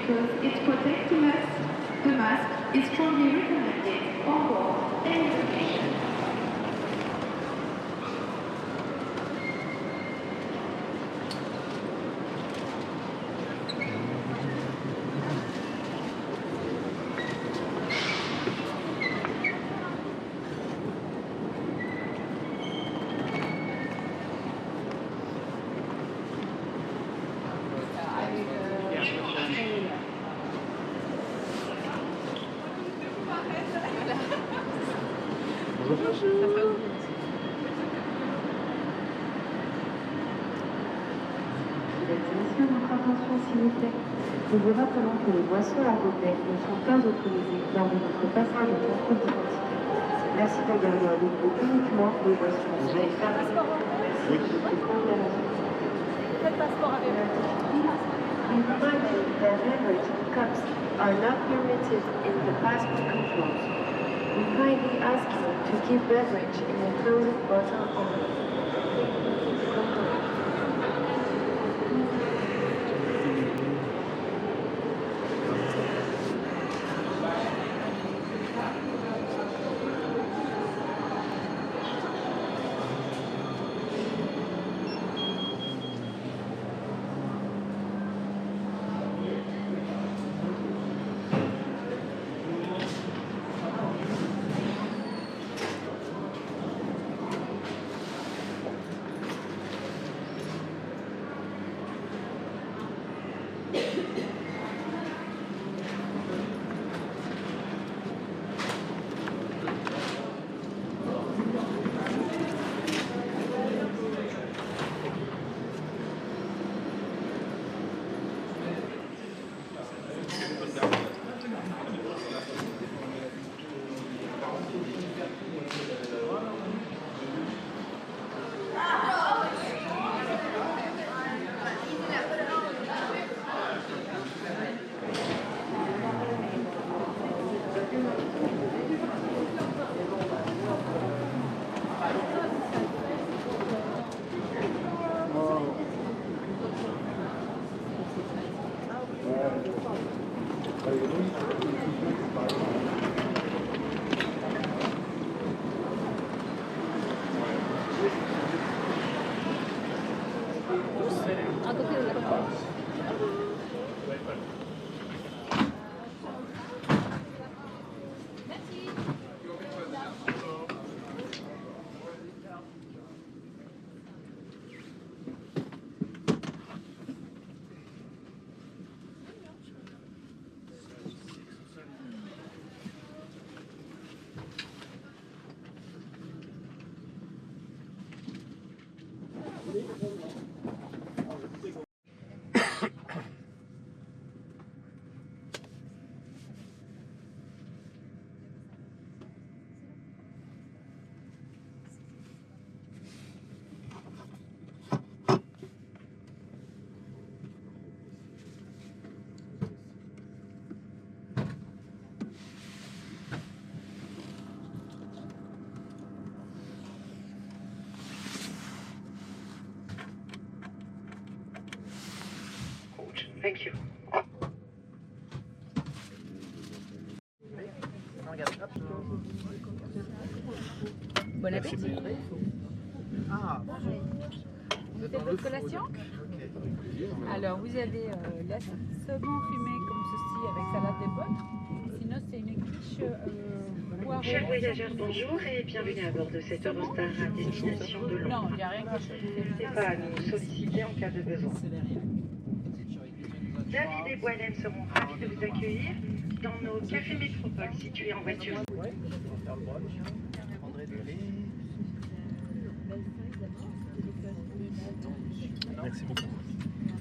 because it protects the mask is strongly recommended on board any vacation. Messieurs, votre attention s'il vous plaît. Nous vous rappelons que les boissons à gobelet ne sont pas autorisées lors de votre passage au contrôle d'identité. Merci de garder avec vous uniquement les boissons saines. Merci de votre coopération. We remind you that beverage cups are not permitted in the passport controls. We kindly ask you to keep beverage in a closed bottle only. Thank you. Bon appétit. Vous faites votre collation? Alors vous avez la saumon fumé comme ceci avec salade de potes. Sinon c'est une quiche poireau. Chers voyageurs, bonjour et bienvenue à bord de cet Eurostar à destination de Londres. Non, il n'y a rien qui N'hésitez pas à nous solliciter en cas de besoin. David et Boilem seront ravis de vous accueillir dans nos cafés métropoles situés en voiture. Merci beaucoup.